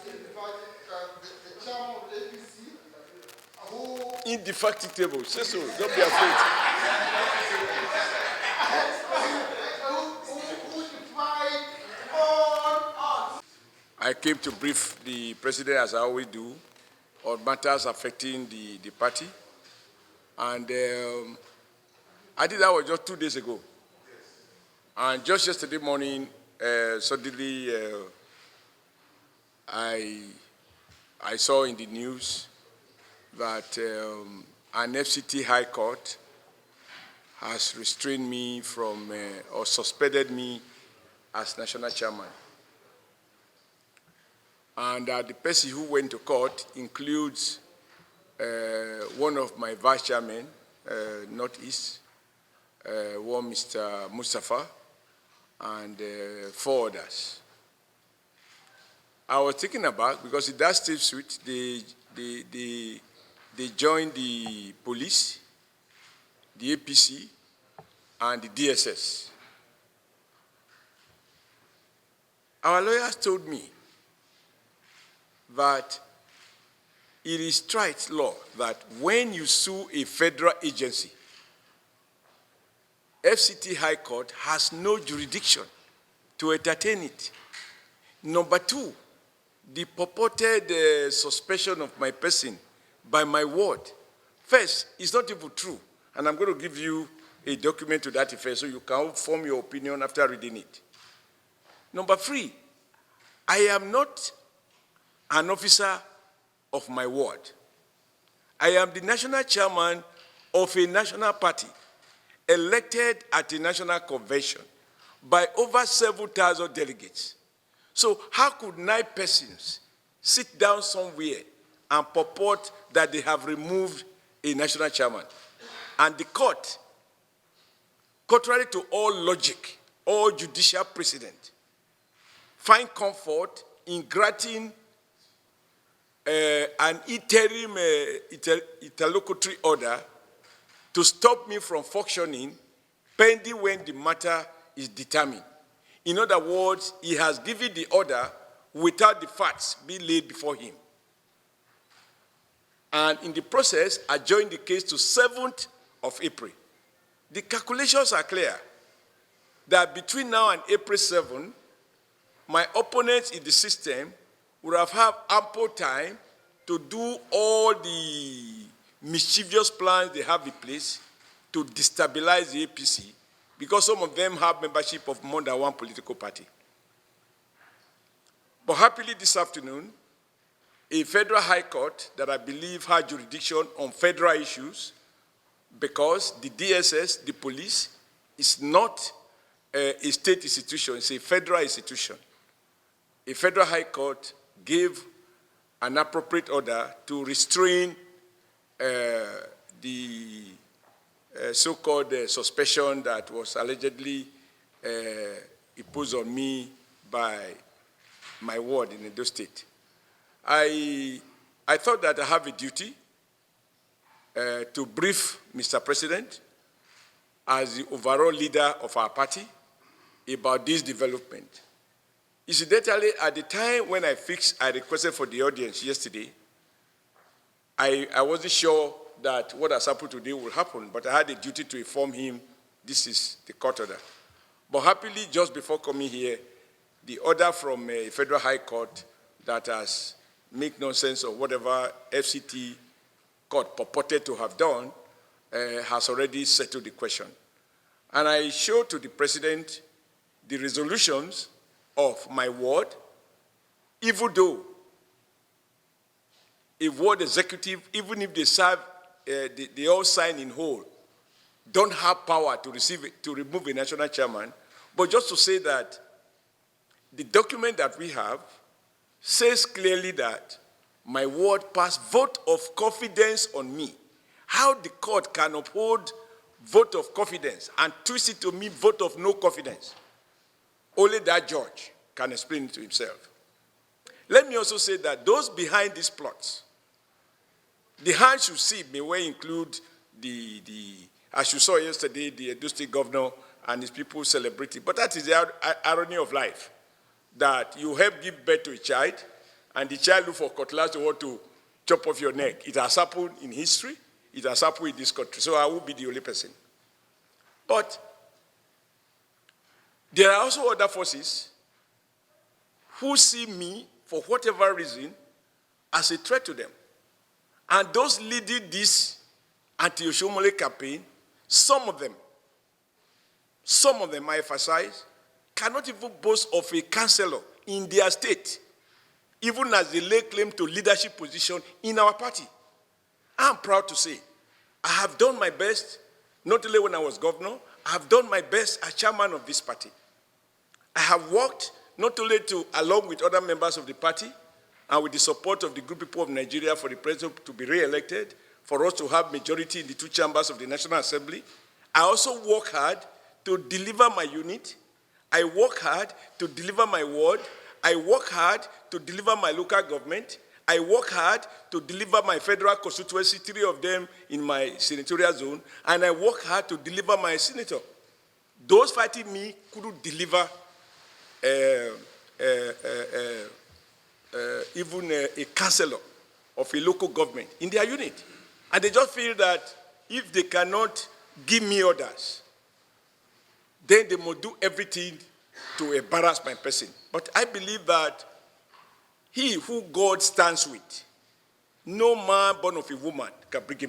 The chairman of the APC, who... Indefatigable. Say so. Don't be afraid. who defied all odds. I came to brief the president, as I always do, on matters affecting the party. And I did that was just 2 days ago. And just yesterday morning, suddenly I saw in the news that an FCT High Court has restrained me from or suspended me as national chairman. And the person who went to court includes one of my vice chairmen, Northeast, one Mr. Mustafa, and 4 others. I was taken aback because in that state suite, they joined the police, the APC, and the DSS. Our lawyers told me that it is straight law that when you sue a federal agency, FCT High Court has no jurisdiction to entertain it. Number 2, the purported suspension of my person by my ward. First, it's not even true, and I'm going to give you a document to that effect so you can form your opinion after reading it. Number 3, I am not an officer of my ward. I am the national chairman of a national party elected at a national convention by over 7,000 delegates. So how could 9 persons sit down somewhere and purport that they have removed a national chairman? And the court, contrary to all logic, all judicial precedent, find comfort in granting an interim interlocutory order to stop me from functioning pending when the matter is determined. In other words, he has given the order without the facts being laid before him. And in the process, I joined the case to 7th of April. The calculations are clear that between now and April 7, my opponents in the system would have had ample time to do all the mischievous plans they have in place to destabilize the APC, because some of them have membership of more than one political party. But happily this afternoon, a federal high court that I believe has jurisdiction on federal issues, because the DSS, the police, is not a state institution, it's a federal institution. A federal high court gave an appropriate order to restrain the so-called suspension that was allegedly imposed on me by my ward in Edo State. I thought that I have a duty to brief Mr. President as the overall leader of our party about this development. Incidentally, at the time when I requested for the audience yesterday, I wasn't sure that what has happened today will happen, but I had a duty to inform him this is the court order. But happily, just before coming here, the order from a federal high court that has made nonsense of whatever FCT court purported to have done has already settled the question. And I showed to the president the resolutions of my ward, even though a ward executive, even if they serve, they all sign in whole, don't have power to remove a national chairman, but just to say that the document that we have says clearly that my ward passed vote of confidence on me. How the court can uphold vote of confidence and twist it to me vote of no confidence, only that judge can explain it to himself. Let me also say that those behind these plots, the hands you see may well include as you saw yesterday, the Edo State governor and his people celebrating. But that is the irony of life, that you help give birth to a child, and the child look for cutlass to want to chop off your neck. It has happened in history. It has happened in this country. So I will be the only person. But there are also other forces who see me, for whatever reason, as a threat to them. And those leading this anti-Oshiomhole campaign, some of them, I emphasize, cannot even boast of a councillor in their state, even as they lay claim to leadership position in our party. I'm proud to say, I have done my best, not only when I was governor, I have done my best as chairman of this party. I have worked not only to, along with other members of the party, and with the support of the good people of Nigeria for the president to be re-elected, for us to have majority in the two chambers of the National Assembly. I also work hard to deliver my unit. I work hard to deliver my ward. I work hard to deliver my local government. I work hard to deliver my federal constituency, 3 of them in my senatorial zone, and I work hard to deliver my senator. Those fighting me couldn't deliver even a councillor of a local government in their unit. And they just feel that if they cannot give me orders, then they must do everything to embarrass my person. But I believe that he who God stands with, no man born of a woman can bring him down.